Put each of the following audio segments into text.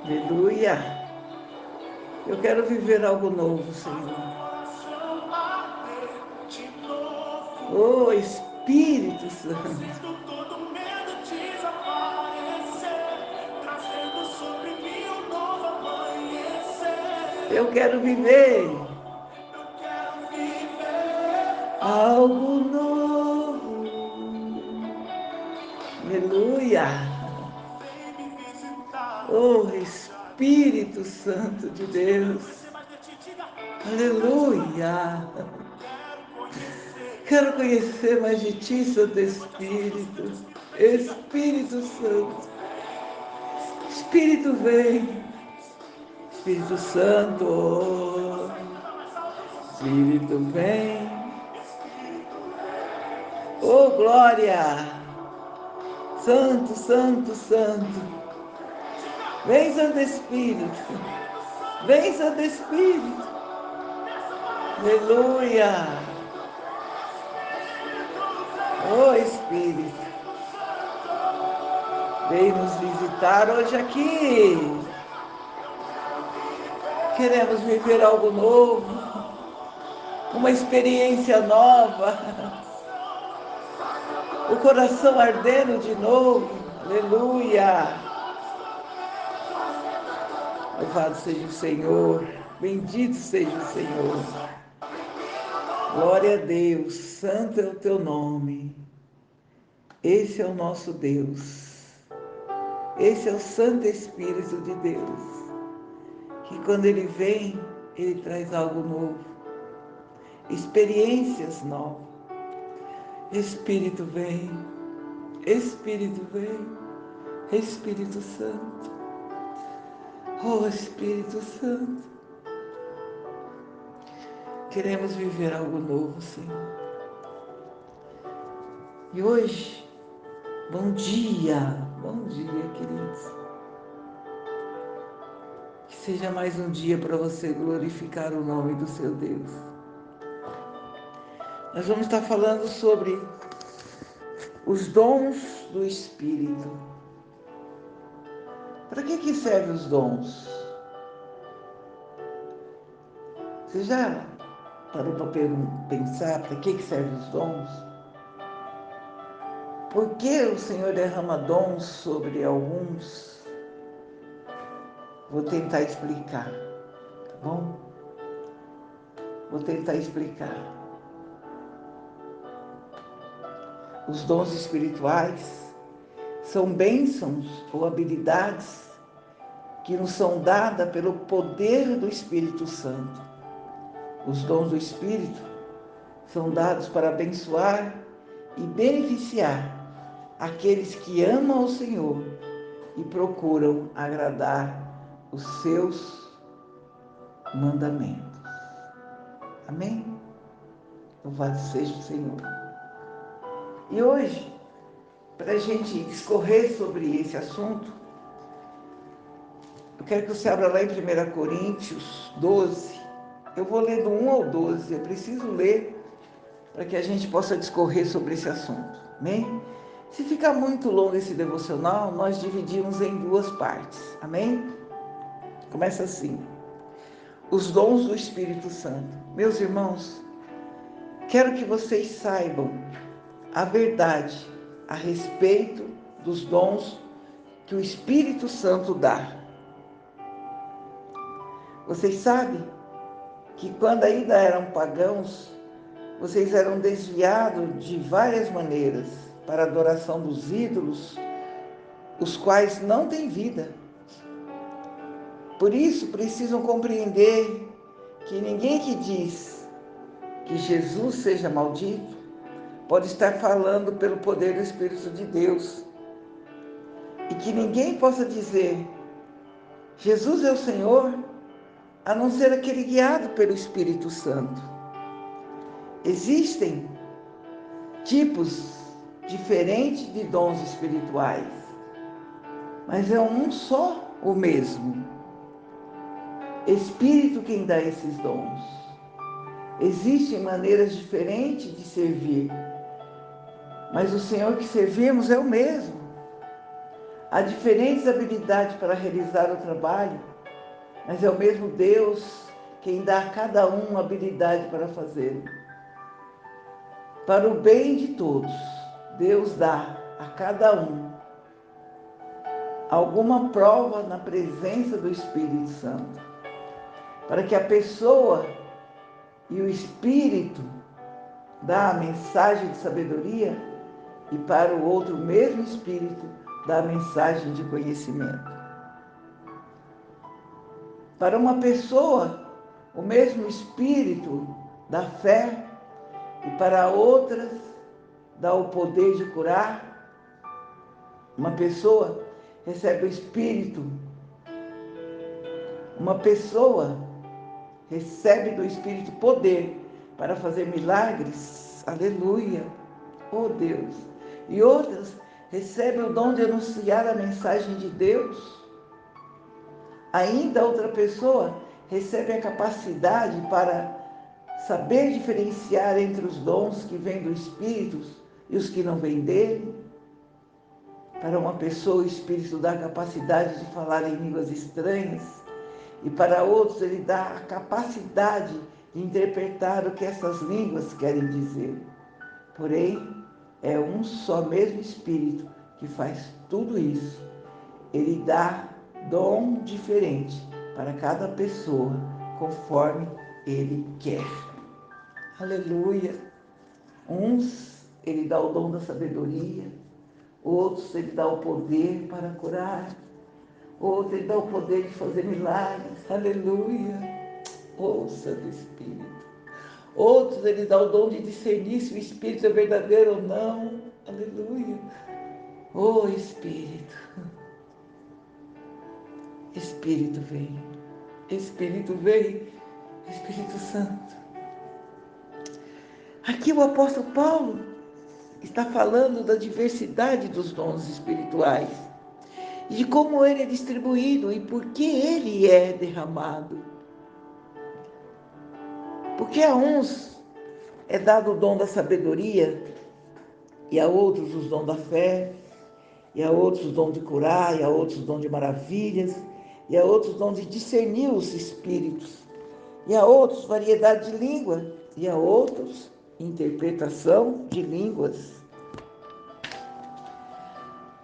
Aleluia. Eu quero viver algo novo, Senhor. Oh, Espírito Santo. Eu quero viver algo novo. Aleluia. Oh, Espírito Santo de Deus. Aleluia. Quero conhecer mais de Ti, Santo Espírito. Espírito Santo. Espírito vem. Espírito Santo. Espírito vem. Oh, glória. Santo, Santo, Santo. Vem, Santo Espírito. Vem, Santo Espírito. Aleluia. Oh, Espírito. Vem nos visitar hoje aqui. Queremos viver algo novo. Uma experiência nova. O coração ardendo de novo. Aleluia. Louvado seja o Senhor. Bendito seja o Senhor. Glória a Deus. Santo é o teu nome. Esse é o nosso Deus. Esse é o Santo Espírito de Deus. Que quando Ele vem, Ele traz algo novo. Experiências novas. Espírito vem. Espírito vem. Espírito Santo. Oh, Espírito Santo. Queremos viver algo novo, Senhor. E hoje, bom dia, queridos. Que seja mais um dia para você glorificar o nome do seu Deus. Nós vamos estar falando sobre os dons do Espírito. Para que servem os dons? Você já parou para pensar para que servem os dons? Por que o Senhor derrama dons sobre alguns? Vou tentar explicar, tá bom? Vou tentar explicar. Os dons espirituais são bênçãos ou habilidades que nos são dadas pelo poder do Espírito Santo. Os dons do Espírito são dados para abençoar e beneficiar aqueles que amam o Senhor e procuram agradar os seus mandamentos. Amém? Louvado seja o Senhor. E hoje, para a gente discorrer sobre esse assunto, eu quero que você abra lá em 1 Coríntios 12. Eu vou ler do 1 ao 12. Eu preciso ler para que a gente possa discorrer sobre esse assunto. Amém? Se ficar muito longo esse devocional, nós dividimos em duas partes. Amém? Começa assim. Os dons do Espírito Santo. Meus irmãos, quero que vocês saibam a verdade a respeito dos dons que o Espírito Santo dá. Vocês sabem que quando ainda eram pagãos, vocês eram desviados de várias maneiras para a adoração dos ídolos, os quais não têm vida. Por isso, precisam compreender que ninguém que diz que Jesus seja maldito pode estar falando pelo poder do Espírito de Deus. E que ninguém possa dizer Jesus é o Senhor, a não ser aquele guiado pelo Espírito Santo. Existem tipos diferentes de dons espirituais, mas é um só o mesmo. Espírito quem dá esses dons. Existem maneiras diferentes de servir, mas o Senhor que servimos é o mesmo. Há diferentes habilidades para realizar o trabalho, mas é o mesmo Deus quem dá a cada um habilidade para fazê-lo. Para o bem de todos, Deus dá a cada um alguma prova na presença do Espírito Santo, para que a pessoa e o Espírito dá a mensagem de sabedoria e para o outro o mesmo Espírito dá a mensagem de conhecimento. Para uma pessoa, o mesmo Espírito dá fé e para outras dá o poder de curar. Uma pessoa recebe o Espírito. Uma pessoa recebe do Espírito poder para fazer milagres. Aleluia! Oh Deus! E outras recebem o dom de anunciar a mensagem de Deus. Ainda outra pessoa recebe a capacidade para saber diferenciar entre os dons que vêm do Espírito e os que não vêm dele. Para uma pessoa, o Espírito dá a capacidade de falar em línguas estranhas, e para outros ele dá a capacidade de interpretar o que essas línguas querem dizer. Porém, é um só mesmo Espírito que faz tudo isso. Ele dá dom diferente para cada pessoa, conforme ele quer. Aleluia! Uns ele dá o dom da sabedoria, outros ele dá o poder para curar, outros ele dá o poder de fazer milagres. Aleluia! Oh, Santo Espírito! Outros ele dá o dom de discernir se o Espírito é verdadeiro ou não. Aleluia! Oh, Espírito! Espírito vem, Espírito vem, Espírito Santo. Aqui o apóstolo Paulo está falando da diversidade dos dons espirituais, de como ele é distribuído e por que ele é derramado. Porque a uns é dado o dom da sabedoria, e a outros o dom da fé, e a outros o dom de curar, e a outros o dom de maravilhas, e a outros o dom de discernir os espíritos, e a outros variedade de língua, e a outros interpretação de línguas.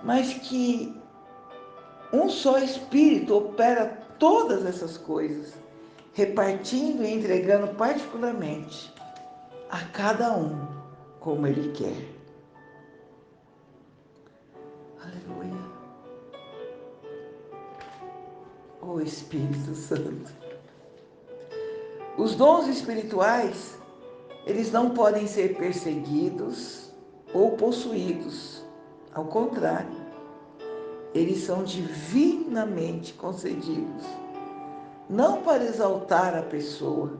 Mas que um só Espírito opera todas essas coisas, repartindo e entregando particularmente a cada um como ele quer. Aleluia. Oh Espírito Santo. Os dons espirituais, eles não podem ser perseguidos ou possuídos. Ao contrário, eles são divinamente concedidos, não para exaltar a pessoa,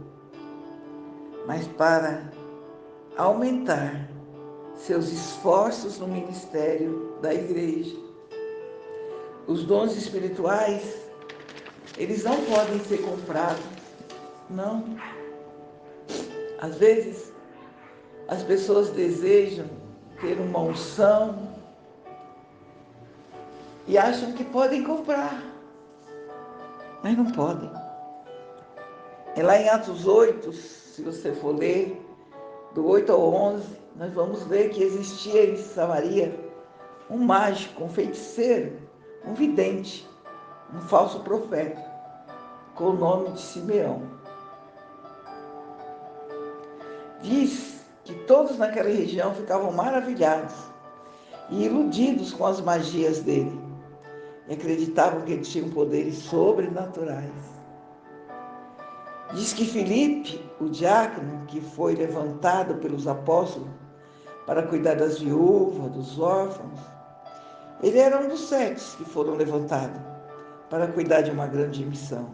mas para aumentar seus esforços no ministério da igreja. Os dons espirituais, eles não podem ser comprados, não. Às vezes, as pessoas desejam ter uma unção e acham que podem comprar, mas não podem. É lá em Atos 8, se você for ler, do 8 ao 11, nós vamos ver que existia em Samaria um mágico, um feiticeiro, um vidente, um falso profeta, com o nome de Simeão. Diz que todos naquela região ficavam maravilhados e iludidos com as magias dele, e acreditavam que ele tinha poderes sobrenaturais. Diz que Filipe, o diácono, que foi levantado pelos apóstolos para cuidar das viúvas, dos órfãos, ele era um dos 7 que foram levantados para cuidar de uma grande missão,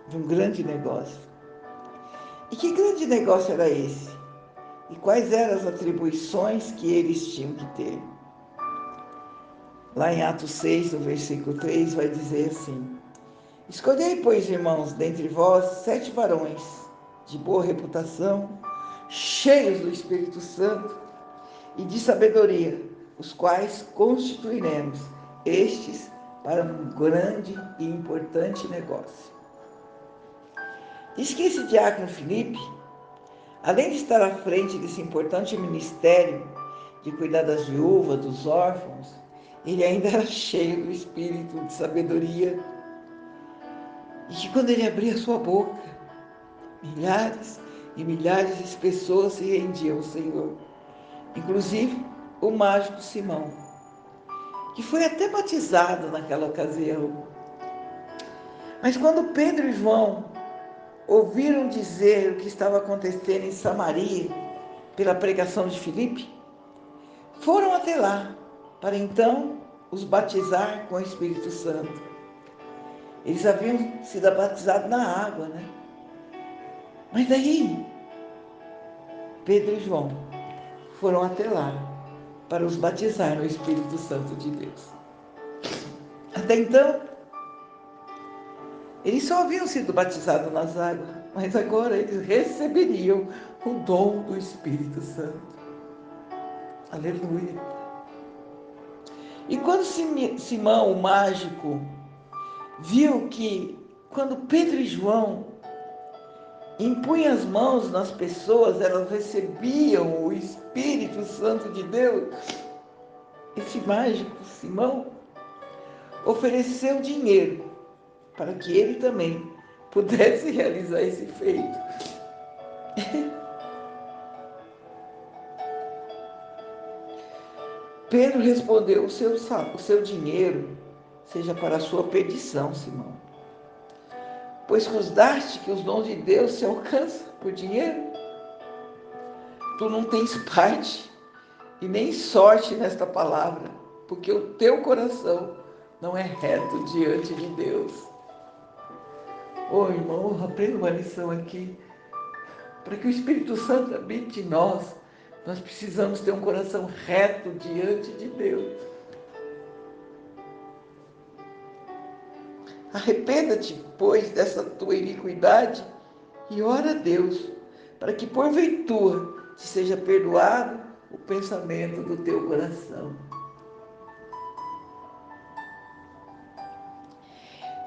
de um grande negócio. E que grande negócio era esse? E quais eram as atribuições que eles tinham que ter? Lá em Atos 6, no versículo 3, vai dizer assim: escolhei, pois, irmãos, dentre vós 7 varões de boa reputação, cheios do Espírito Santo e de sabedoria, os quais constituiremos. Estes para um grande e importante negócio. Diz que esse diácono Filipe, além de estar à frente desse importante ministério de cuidar das viúvas, dos órfãos, ele ainda era cheio do espírito de sabedoria. E que quando ele abria sua boca, milhares e milhares de pessoas se rendiam ao Senhor. Inclusive o mágico Simão, que foi até batizado naquela ocasião. Mas quando Pedro e João ouviram dizer o que estava acontecendo em Samaria pela pregação de Filipe, foram até lá para então os batizar com o Espírito Santo. Eles haviam sido batizados na água, né? Mas daí Pedro e João foram até lá para os batizar no Espírito Santo de Deus. Até então, eles só haviam sido batizados nas águas, mas agora eles receberiam o dom do Espírito Santo. Aleluia! E quando Simão, o mágico, viu que quando Pedro e João impunham as mãos nas pessoas, elas recebiam o Espírito Santo de Deus, esse mágico, Simão, ofereceu dinheiro para que ele também pudesse realizar esse feito. Pedro respondeu: o seu dinheiro seja para a sua perdição, Simão. Pois consideraste que os dons de Deus se alcançam por dinheiro? Tu não tens parte e nem sorte nesta palavra, porque o teu coração não é reto diante de Deus. Ô irmão, aprenda uma lição aqui. Para que o Espírito Santo habite em nós, nós precisamos ter um coração reto diante de Deus. Arrependa-te, pois, dessa tua iniquidade e ora a Deus, para que porventura te seja perdoado o pensamento do teu coração.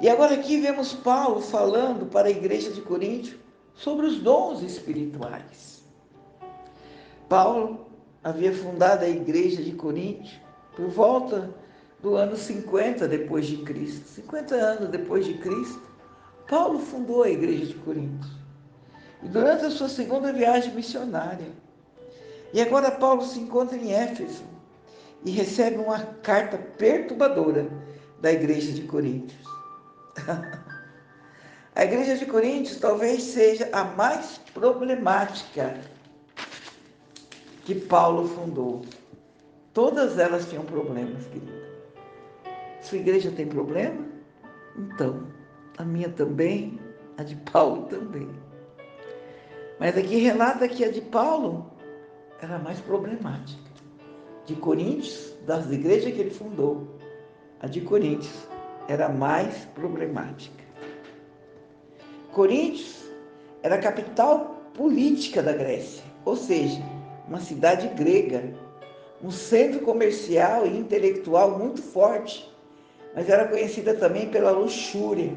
E agora aqui vemos Paulo falando para a igreja de Coríntio sobre os dons espirituais. Paulo havia fundado a igreja de Coríntio por volta do ano 50 depois de Cristo. 50 anos depois de Cristo, Paulo fundou a igreja de Coríntio. E durante a sua segunda viagem missionária. E agora Paulo se encontra em Éfeso e recebe uma carta perturbadora da igreja de Coríntios. A igreja de Coríntios talvez seja a mais problemática que Paulo fundou. Todas elas tinham problemas, querida. Sua igreja tem problema? Então, a minha também, a de Paulo também. Mas aqui relata que a de Paulo era mais problemática. De Coríntios, das igrejas que ele fundou, a de Coríntios era mais problemática. Coríntios era a capital política da Grécia, ou seja, uma cidade grega, um centro comercial e intelectual muito forte, mas era conhecida também pela luxúria,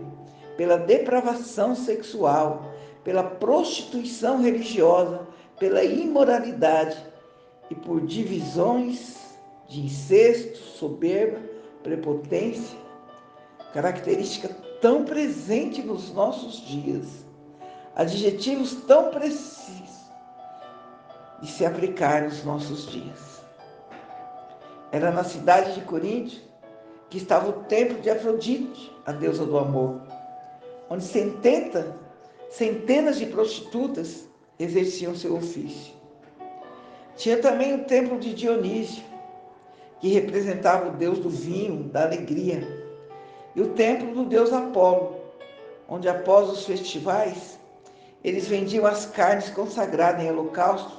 pela depravação sexual, pela prostituição religiosa, pela imoralidade e por divisões de incesto, soberba, prepotência, característica tão presente nos nossos dias, adjetivos tão precisos de se aplicar nos nossos dias. Era na cidade de Coríntio que estava o templo de Afrodite, a deusa do amor, onde centenas de prostitutas exerciam seu ofício. Tinha também o templo de Dionísio, que representava o deus do vinho, da alegria, e o templo do deus Apolo, onde após os festivais, eles vendiam as carnes consagradas em holocausto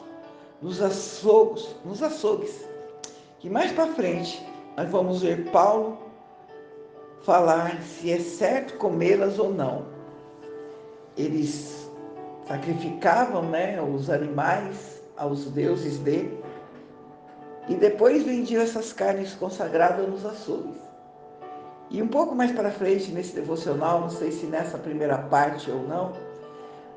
nos açougues, que mais para frente nós vamos ver Paulo falar se é certo comê-las ou não. Eles sacrificavam, os animais aos deuses dele e depois vendiam essas carnes consagradas nos açougues. E um pouco mais para frente, nesse devocional, não sei se nessa primeira parte ou não,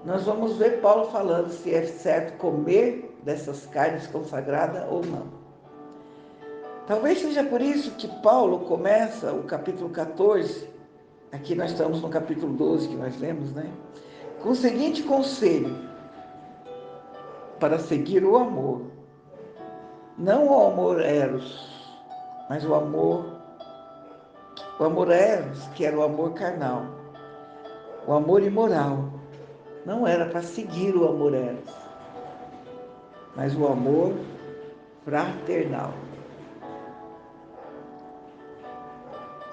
nós vamos ver Paulo falando se é certo comer dessas carnes consagradas ou não. Talvez seja por isso que Paulo começa o capítulo 14, aqui nós estamos no capítulo 12 que nós lemos, né? Com o seguinte conselho: para seguir o amor. Não o amor eros, mas o amor eros, que era o amor carnal, o amor imoral. Não era para seguir o amor eros, mas o amor fraternal.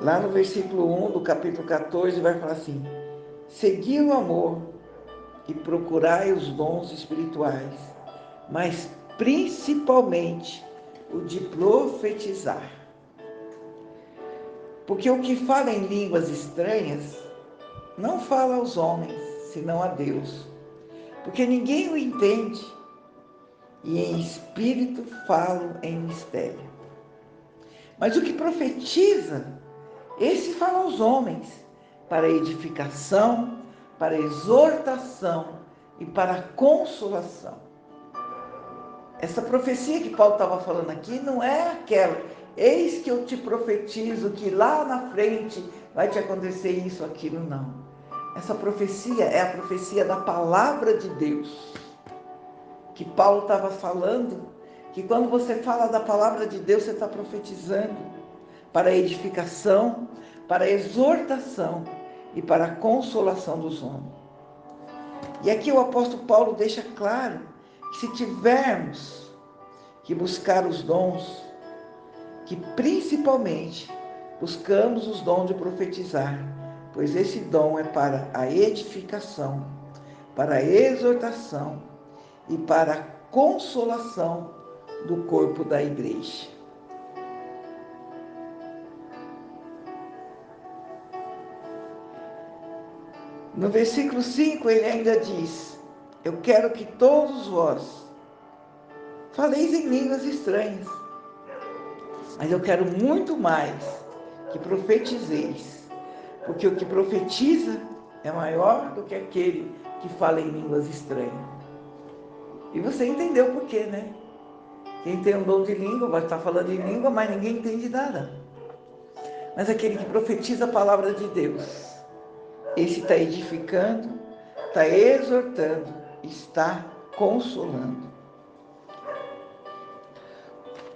Lá no versículo 1 do capítulo 14 vai falar assim: segui o amor e procurai os dons espirituais, mas principalmente o de profetizar. Porque o que fala em línguas estranhas não fala aos homens, senão a Deus. Porque ninguém o entende, e em espírito falo em mistério. Mas o que profetiza, esse fala aos homens, para edificação, para exortação e para consolação. Essa profecia que Paulo estava falando aqui não é aquela: eis que eu te profetizo que lá na frente vai te acontecer isso, aquilo, não. Essa profecia é a profecia da palavra de Deus, que Paulo estava falando, que quando você fala da palavra de Deus, você está profetizando para a edificação, para a exortação e para a consolação dos homens. E aqui o apóstolo Paulo deixa claro que se tivermos que buscar os dons, que principalmente buscamos os dons de profetizar, pois esse dom é para a edificação, para a exortação e para a consolação do corpo da igreja. No versículo 5 ele ainda diz: eu quero que todos vós faleis em línguas estranhas, mas eu quero muito mais que profetizeis, porque o que profetiza é maior do que aquele que fala em línguas estranhas. E você entendeu por quê, né? Quem tem um dom de língua vai estar falando em língua, mas ninguém entende nada. Mas aquele que profetiza a palavra de Deus, esse está edificando, está exortando, está consolando.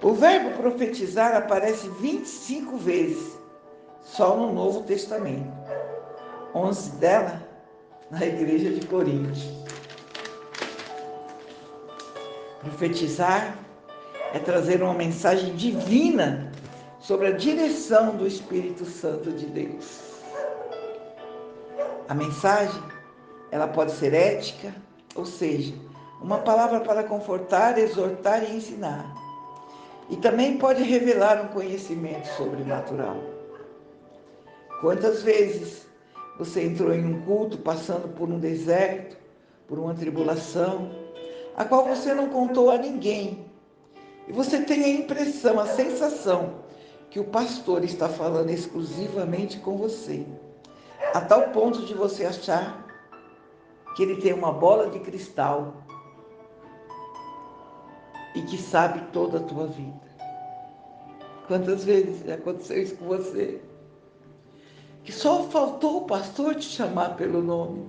O verbo profetizar aparece 25 vezes só no Novo Testamento. 11 delas na igreja de Corinto. Profetizar é trazer uma mensagem divina sobre a direção do Espírito Santo de Deus. A mensagem, ela pode ser ética, ou seja, uma palavra para confortar, exortar e ensinar. E também pode revelar um conhecimento sobrenatural. Quantas vezes você entrou em um culto passando por um deserto, por uma tribulação, a qual você não contou a ninguém, e você tem a impressão, a sensação que o pastor está falando exclusivamente com você, a tal ponto de você achar que ele tem uma bola de cristal e que sabe toda a tua vida. Quantas vezes já aconteceu isso com você? Que só faltou o pastor te chamar pelo nome.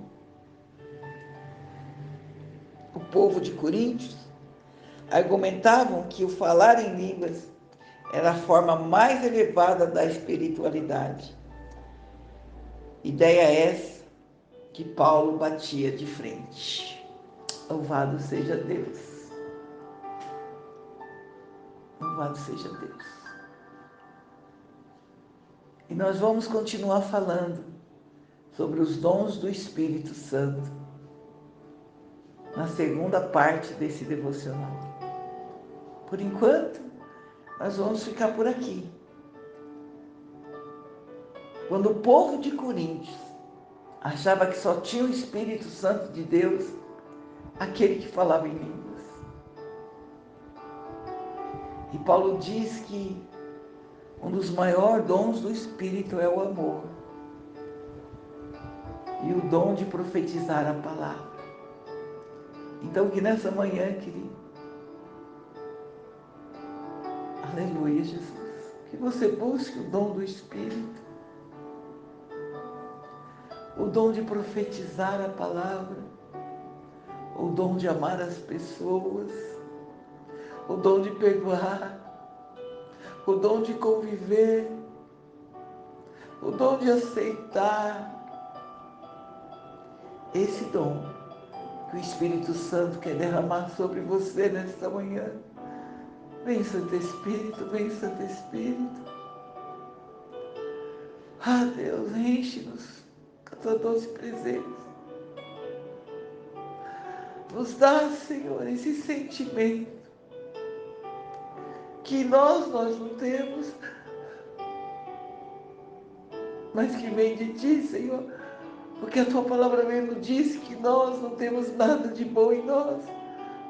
O povo de Coríntios argumentavam que o falar em línguas era a forma mais elevada da espiritualidade. Ideia essa que Paulo batia de frente. Louvado seja Deus. Louvado seja Deus. E nós vamos continuar falando sobre os dons do Espírito Santo na segunda parte desse devocional. Por enquanto, nós vamos ficar por aqui. Quando o povo de Coríntios achava que só tinha o Espírito Santo de Deus, aquele que falava em línguas. E Paulo diz que Um dos maiores dons do Espírito é o amor e o dom de profetizar a palavra. Então, que nessa manhã, querido, aleluia, Jesus, que você busque o dom do Espírito, o dom de profetizar a palavra, o dom de amar as pessoas, o dom de perdoar, o dom de conviver, o dom de aceitar. Esse dom que o Espírito Santo quer derramar sobre você nesta manhã. Vem, Santo Espírito, vem, Santo Espírito. Ah, Deus, enche-nos com a tua doce presença. Nos dá, Senhor, esse sentimento que nós não temos, mas que vem de ti, Senhor, porque a tua palavra mesmo diz que nós não temos nada de bom em nós,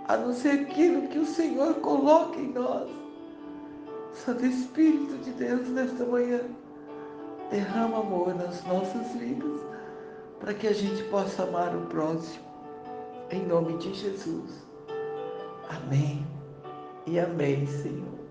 a não ser aquilo que o Senhor coloca em nós. Santo Espírito de Deus, nesta manhã, derrama amor nas nossas vidas, para que a gente possa amar o próximo, em nome de Jesus. Amém e amém, Senhor.